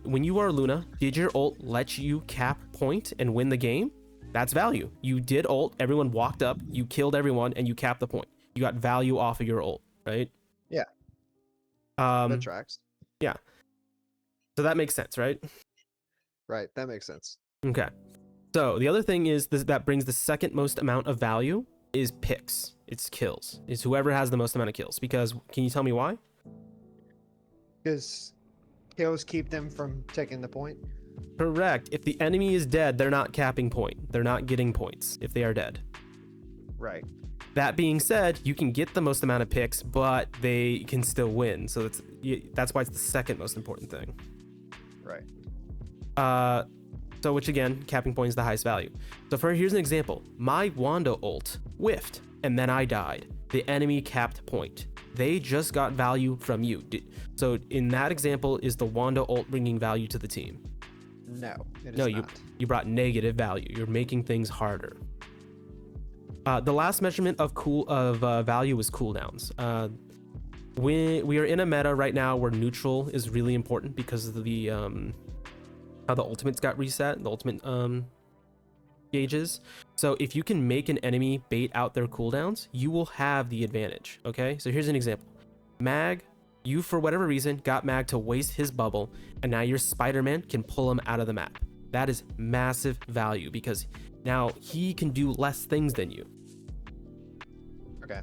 When you are Luna, did your ult let you cap point and win the game? That's value. You did ult, everyone walked up, you killed everyone, and you capped the point. You got value off of your ult, right? Yeah. That tracks. Yeah. So that makes sense, right? Right, that makes sense. Okay. So the other thing is that brings the second most amount of value is picks. It's kills. It's whoever has the most amount of kills. Because can you tell me why? Because kills keep them from taking the point. Correct. If the enemy is dead, they're not capping point. They're not getting points if they are dead. Right. That being said, you can get the most amount of picks, but they can still win. So that's why it's the second most important thing. Right. So which again, capping point is the highest value. So here's an example. My Wanda ult whiffed, and then I died. The enemy capped point. They just got value from you. So in that example, is the Wanda ult bringing value to the team? No, it is No, not. you brought negative value. You're making things harder. The last measurement of value is cooldowns. We are in a meta right now where neutral is really important because of the how the ultimates got reset, the ultimate gauges. So if you can make an enemy bait out their cooldowns, you will have the advantage. Okay, so here's an example. Mag, you for whatever reason got Mag to waste his bubble, and now your Spider-Man can pull him out of the map. That is massive value because now he can do less things than you. Okay.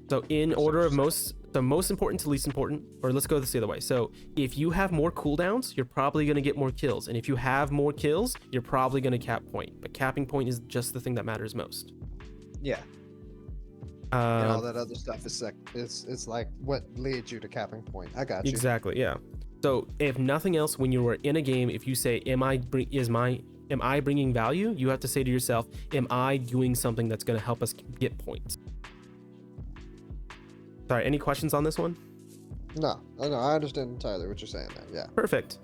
So in order of the most important to least important, or let's go this the other way. So if you have more cooldowns, you're probably going to get more kills. And if you have more kills, you're probably going to cap point. But capping point is just the thing that matters most. Yeah. And all that other stuff is it's like what leads you to capping point. I got you. Exactly, yeah. So if nothing else, when you are in a game, if you say, am I bringing value? You have to say to yourself, am I doing something that's going to help us get points? Sorry, any questions on this one? No, I understand entirely what you're saying there. Yeah. Perfect.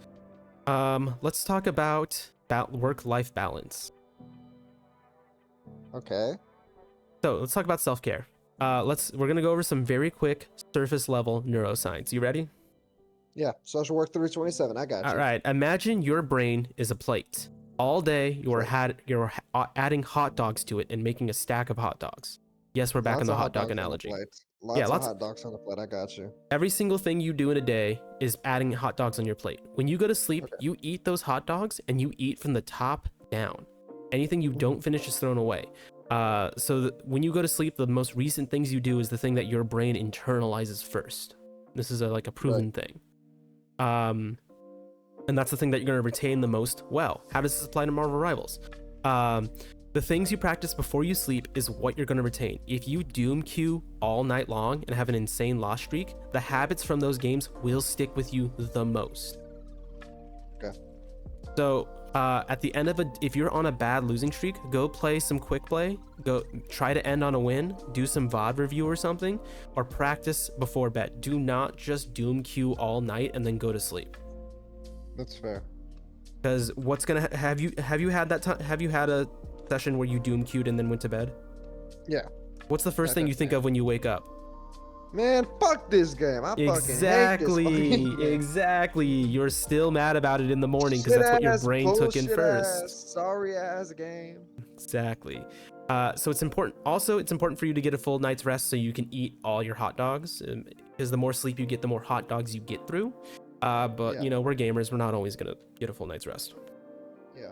Let's talk about work-life balance. Okay. So let's talk about self-care. We're gonna go over some very quick surface level neuroscience. You ready? Yeah. Social work 327. I got you. All right. Imagine your brain is a plate. All day you're adding hot dogs to it and making a stack of hot dogs. Yes, we're back in the hot dog analogy. Lots of hot dogs on the plate. I got you. Every single thing you do in a day is adding hot dogs on your plate. When you go to sleep, you eat those hot dogs and you eat from the top down. Anything you don't finish is thrown away. When you go to sleep, the most recent things you do is the thing that your brain internalizes first. This is like a proven thing. And that's the thing that you're going to retain the most well. How does this apply to Marvel Rivals? The things you practice before you sleep is what you're going to retain. If you doom queue all night long and have an insane loss streak, the habits from those games will stick with you the most. Okay. So at the end of if you're on a bad losing streak, go play some quick play, go try to end on a win, do some VOD review or something, or practice before bed. Do not just doom queue all night and then go to sleep. That's fair. Because what's gonna have you had that time? Have you had a session where you doom queued and then went to bed? Yeah. What's the first thing you think of when you wake up? Man, fuck this game. I fucking hate this. Exactly. You're still mad about it in the morning because that's what your brain took in first. Sorry ass game. Exactly. So it's important. Also, it's important for you to get a full night's rest so you can eat all your hot dogs. Because the more sleep you get, the more hot dogs you get through. But you know, we're gamers. We're not always gonna get a full night's rest. Yeah.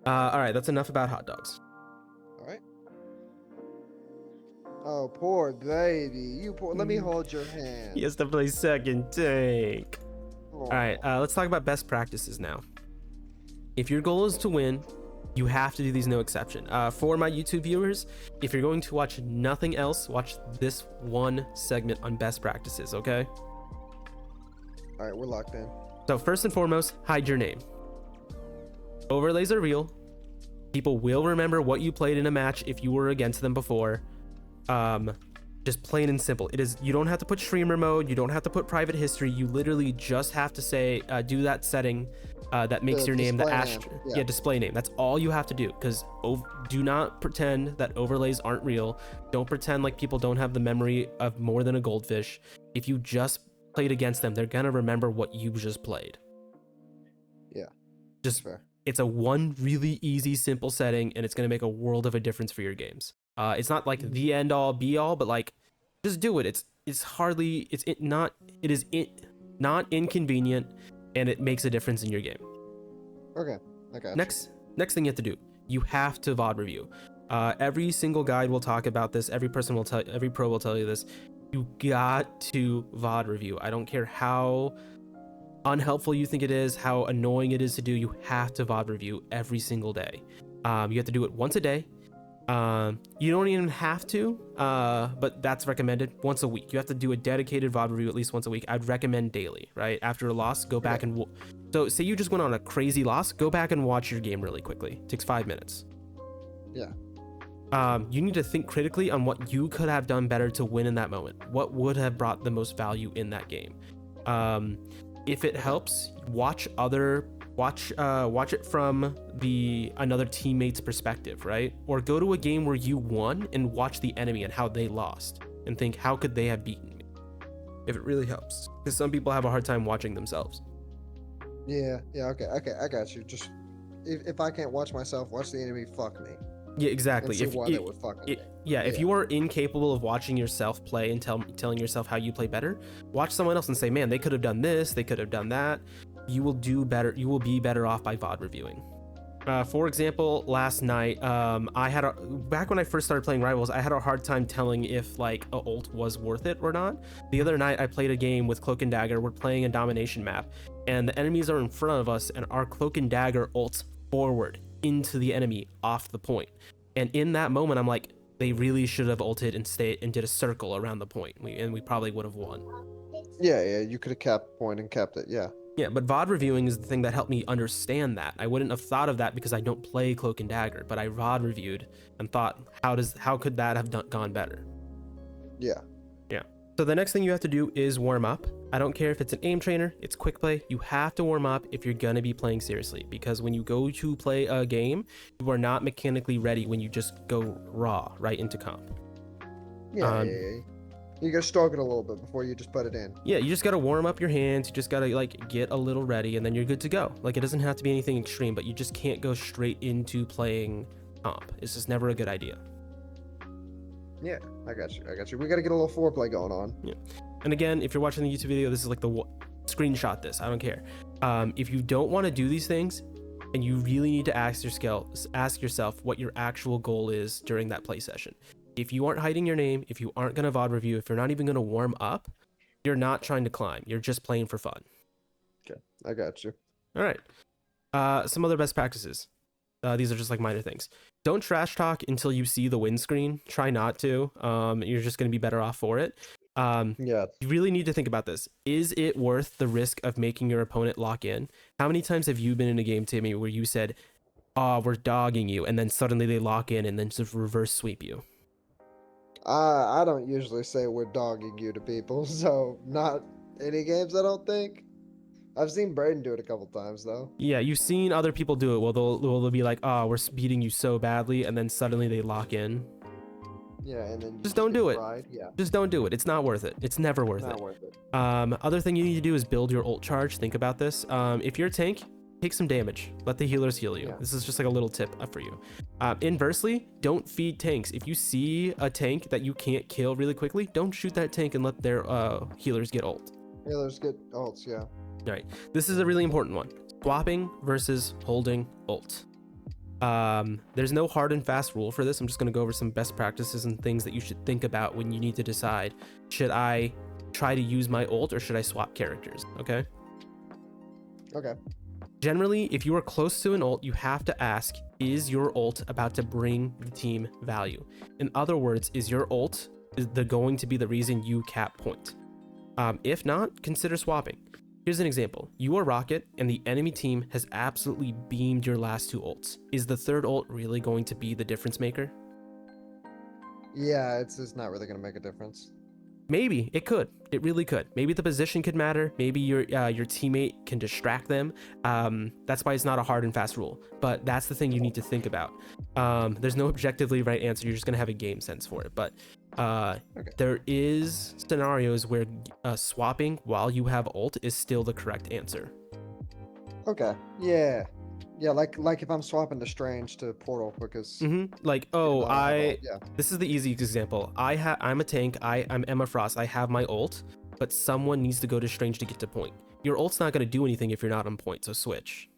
All right. That's enough about hot dogs. All right. Oh, poor baby. You poor. Let me hold your hand. He has to play second tank. All right. Let's talk about best practices now. If your goal is to win, you have to do these, no exception. For my YouTube viewers, if you're going to watch nothing else, watch this one segment on best practices, okay? All right, we're locked in. So first and foremost, hide your name. Overlays are real. People will remember what you played in a match if you were against them before. Just plain and simple. It is. You don't have to put streamer mode. You don't have to put private history. You literally just have to say, do that setting that makes your name the display name. That's all you have to do. Because do not pretend that overlays aren't real. Don't pretend like people don't have the memory of more than a goldfish. If you just played against them, they're gonna remember what you just played. Yeah. Just fair. It's a one really easy, simple setting, and it's gonna make a world of a difference for your games. It's not like the end all be all, but like, just do it. It's not inconvenient, and it makes a difference in your game. Okay, I got you. Next thing you have to do, you have to VOD review. Every single guide will talk about this. Every pro will tell you this. You got to VOD review. I don't care how unhelpful you think it is, how annoying it is to do. You have to VOD review every single day. You have to do it once a day. You don't even have to, but that's recommended once a week. You have to do a dedicated VOD review at least once a week. I'd recommend daily, right? After a loss, go back and so say you just went on a crazy loss, go back and watch your game really quickly. It takes 5 minutes. Yeah. You need to think critically on what you could have done better to win in that moment. What would have brought the most value in that game? If it helps, watch it from another teammate's perspective, right? Or go to a game where you won and watch the enemy and how they lost and think, how could they have beaten me? If it really helps, because some people have a hard time watching themselves. Yeah, okay, I got you. Just if I can't watch myself, watch the enemy fuck me. Yeah, exactly. And see why they would fuck me. If you are incapable of watching yourself play and telling yourself how you play better, watch someone else and say, man, they could have done this, they could have done that. You will do better. You will be better off by VOD reviewing. For example, last night, back when I first started playing Rivals, I had a hard time telling if like a ult was worth it or not. The other night, I played a game with Cloak and Dagger. We're playing a domination map, and the enemies are in front of us, and our Cloak and Dagger ults forward into the enemy off the point. And in that moment, I'm like, they really should have ulted and stayed and did a circle around the point, and we probably would have won. Yeah, you could have capped point and kept it. Yeah. Yeah, but VOD reviewing is the thing that helped me understand that. I wouldn't have thought of that because I don't play Cloak and Dagger, but I VOD reviewed and thought, how could that have gone better? Yeah. Yeah. So the next thing you have to do is warm up. I don't care if it's an aim trainer, it's quick play. You have to warm up if you're gonna be playing seriously, because when you go to play a game, you are not mechanically ready when you just go raw right into comp. Yeah. You gotta stroke it a little bit before you just put it in. Yeah, you just gotta warm up your hands. You just gotta like get a little ready, and then you're good to go. Like, it doesn't have to be anything extreme, but you just can't go straight into playing comp. It's just never a good idea. Yeah, I got you. We gotta get a little foreplay going on. Yeah. And again, if you're watching the YouTube video, this is like the screenshot this. I don't care. If you don't want to do these things, and you really need to ask yourself what your actual goal is during that play session. If you aren't hiding your name, if you aren't gonna VOD review, if you're not even gonna warm up, you're not trying to climb. You're just playing for fun. Okay, I got you. All right. Some other best practices. These are just like minor things. Don't trash talk until you see the win screen. Try not to. You're just going to be better off for it. Yeah. You really need to think about this. Is it worth the risk of making your opponent lock in? How many times have you been in a game, Timmy, where you said, "Oh, we're dogging you," and then suddenly they lock in and then just reverse sweep you? I don't usually say we're dogging you to people, so not any games. I don't think. I've seen Braden do it a couple times though. Yeah, you've seen other people do it. Well, they'll be like, "Oh, we're beating you so badly," and then suddenly they lock in. Yeah, and then you Just don't do it. fried. Yeah. Just don't do it. It's not worth it. It's never worth Not it. worth it. Other thing you need to do is build your ult charge. Think about this. If you're a tank, take some damage. Let the healers heal you. Yeah. This is just like a little tip for you. Inversely, don't feed tanks. If you see a tank that you can't kill really quickly, don't shoot that tank and let their healers get ult. Healers get ults. Yeah. All right. This is a really important one. Swapping versus holding ult. There's no hard and fast rule for this. I'm just going to go over some best practices and things that you should think about when you need to decide, should I try to use my ult or should I swap characters? Okay. Okay. Generally, if you are close to an ult, you have to ask, is your ult about to bring the team value? In other words, is your ult going to be the reason you cap point? If not, consider swapping. Here's an example. You are Rocket, and the enemy team has absolutely beamed your last two ults. Is the third ult really going to be the difference maker? Yeah, it's not really gonna make a difference. Maybe it could. It really could. Maybe the position could matter. Maybe your teammate can distract them. That's why it's not a hard and fast rule. But that's the thing you need to think about. There's no objectively right answer. You're just gonna have a game sense for it. But there is scenarios where swapping while you have ult is still the correct answer. Okay. Yeah. Yeah, like if I'm swapping the Strange to Portal because Like, this is the easiest example. I'm a tank. I'm Emma Frost. I have my ult, but someone needs to go to Strange to get to point. Your ult's not gonna do anything if you're not on point. So switch.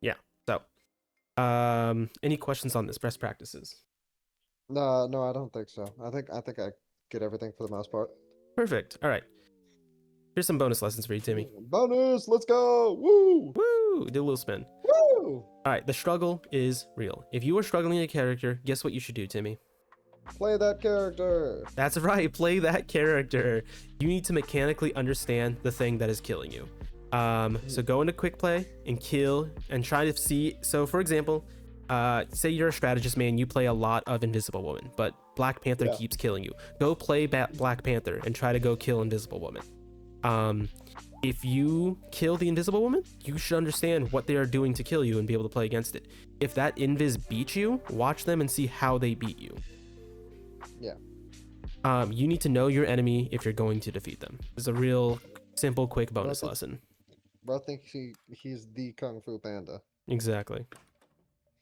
Yeah. So, any questions on this best practices? No, I don't think so. I think I get everything for the most part. Perfect. All right. Here's some bonus lessons for you, Timmy. Bonus, let's go! Woo! Woo! Do a little spin. Woo! All right. The struggle is real. If you are struggling a character, guess what you should do, Timmy? Play that character. That's right. Play that character. You need to mechanically understand the thing that is killing you. So go into quick play and kill and try to see. So for example, say you're a strategist, man, you play a lot of Invisible Woman, but Black Panther keeps killing you. Go play Black Panther and try to go kill Invisible Woman. If you kill the Invisible Woman, you should understand what they are doing to kill you and be able to play against it. If that invis beats you, watch them and see how they beat you. Yeah. You need to know your enemy if you're going to defeat them. It's a real simple, quick bonus lesson. Bro, I think he's the Kung Fu Panda. Exactly.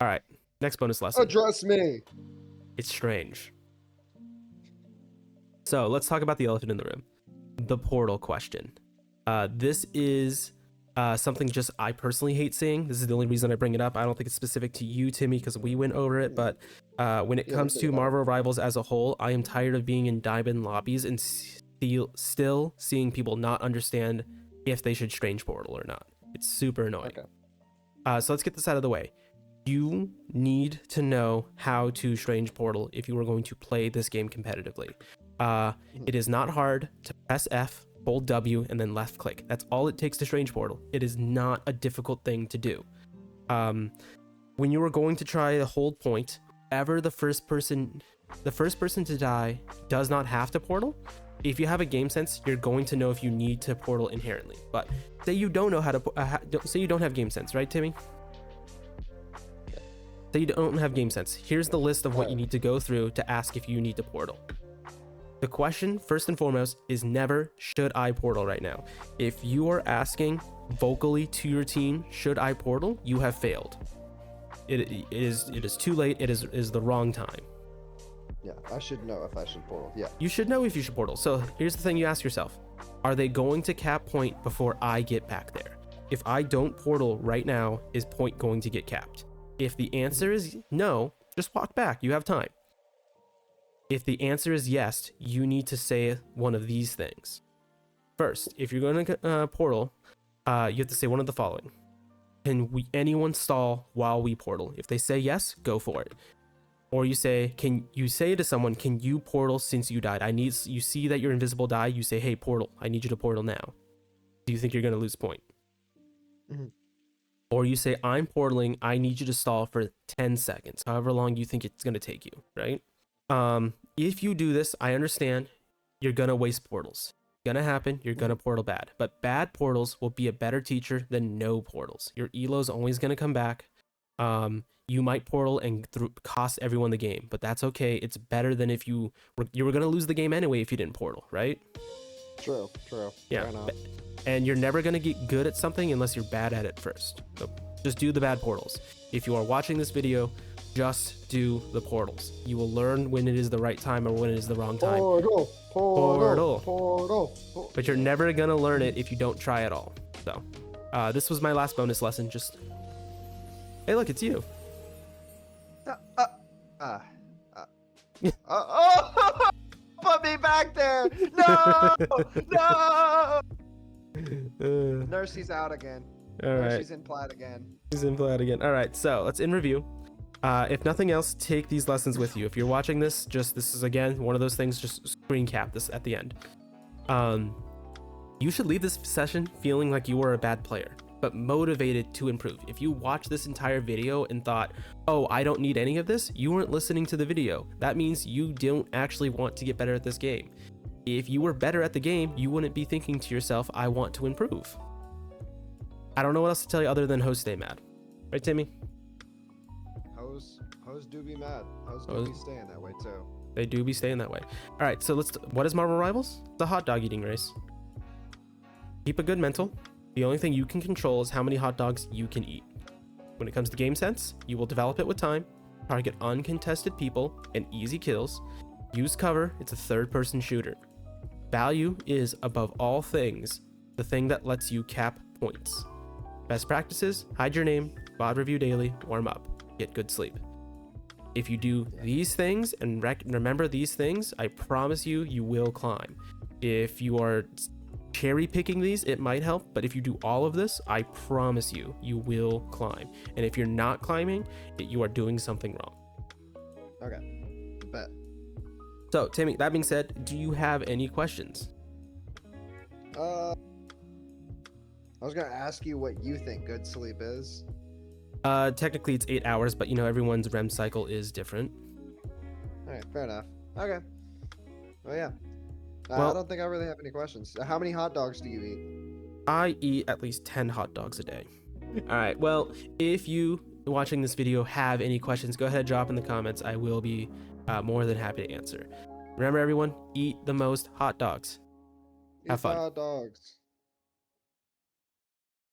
All right. Next bonus lesson. Address me. It's strange. So let's talk about the elephant in the room. The portal question. This is something just I personally hate seeing. This is the only reason I bring it up. I don't think it's specific to you, Timmy, because we went over it. But when it comes to Marvel Rivals as a whole, I am tired of being in diamond lobbies and still seeing people not understand if they should strange portal or not. It's super annoying. Okay. So let's get this out of the way. You need to know how to strange portal if you are going to play this game competitively. It is not hard to press F, hold W, and then left click. That's all it takes to Strange Portal. It is not a difficult thing to do. When you are going to try a hold point, ever the first person to die does not have to portal. If you have a game sense, you're going to know if you need to portal inherently. But say you don't know how to, say you don't have game sense, right, Timmy? Say you don't have game sense. Here's the list of what you need to go through to ask if you need to portal. The question, first and foremost, is never, should I portal right now? If you are asking vocally to your team, should I portal? You have failed. It is too late. It is the wrong time. Yeah, I should know if I should portal. Yeah. You should know if you should portal. So here's the thing you ask yourself. Are they going to cap point before I get back there? If I don't portal right now, is point going to get capped? If the answer is no, just walk back. You have time. If the answer is yes, you need to say one of these things. First, if you're going to portal, you have to say one of the following. Can anyone stall while we portal? If they say yes, go for it. Or you say to someone, can you portal since you died? You see that your invisible die, you say, hey, portal, I need you to portal now. Do you think you're going to lose point? Mm-hmm. Or you say, I'm portaling, I need you to stall for 10 seconds, however long you think it's going to take you, right? If you do this, I understand you're going to waste portals. It's going to happen, you're going to portal bad. But bad portals will be a better teacher than no portals. Your elo's always going to come back. You might portal and cost everyone the game, but that's okay. It's better than if you were going to lose the game anyway if you didn't portal, right? True. Yeah. And you're never going to get good at something unless you're bad at it first. So just do the bad portals. If you are watching this video, just do the portals. You will learn when it is the right time or when it is the wrong time. Portal. But you're never going to learn it if you don't try at all. So this was my last bonus lesson. Just, hey, look, it's you. Put me back there! No! No! Nursey's out again. All right. Nursey's in plat again. He's in plat again. All right, so let's in review. If nothing else, take these lessons with you. If you're watching this, this is again one of those things. Just screen cap this at the end. You should leave this session feeling like you were a bad player, but motivated to improve. If you watched this entire video and thought, oh, I don't need any of this, you weren't listening to the video. That means you don't actually want to get better at this game. If you were better at the game, you wouldn't be thinking to yourself, I want to improve. I don't know what else to tell you other than hoes stay mad. Right, Timmy? Hoes do be mad. Hoes do be staying that way too. They do be staying that way. All right, so what is Marvel Rivals? It's a hot dog eating race. Keep a good mental. The only thing you can control is how many hot dogs you can eat. When it comes to game sense, you will develop it with time, target uncontested people and easy kills, use cover, it's a third-person shooter. Value is, above all things, the thing that lets you cap points. Best practices, hide your name, VOD review daily, warm up, get good sleep. If you do these things and remember these things, I promise you, you will climb. If you are cherry picking these, it might help, but if you do all of this, I promise you, you will climb. And if you're not climbing, you are doing something wrong. Okay, bet. So, Timmy, that being said, do you have any questions? I was gonna ask you what you think good sleep is. Technically it's 8 hours, but everyone's REM cycle is different. All right, fair enough. Okay. Oh yeah. Well, I don't think I really have any questions. How many hot dogs do you eat? I eat at least 10 hot dogs a day. All right. Well, if you watching this video have any questions, go ahead and drop in the comments. I will be more than happy to answer. Remember, everyone, eat the most hot dogs. Have fun. Hot dogs.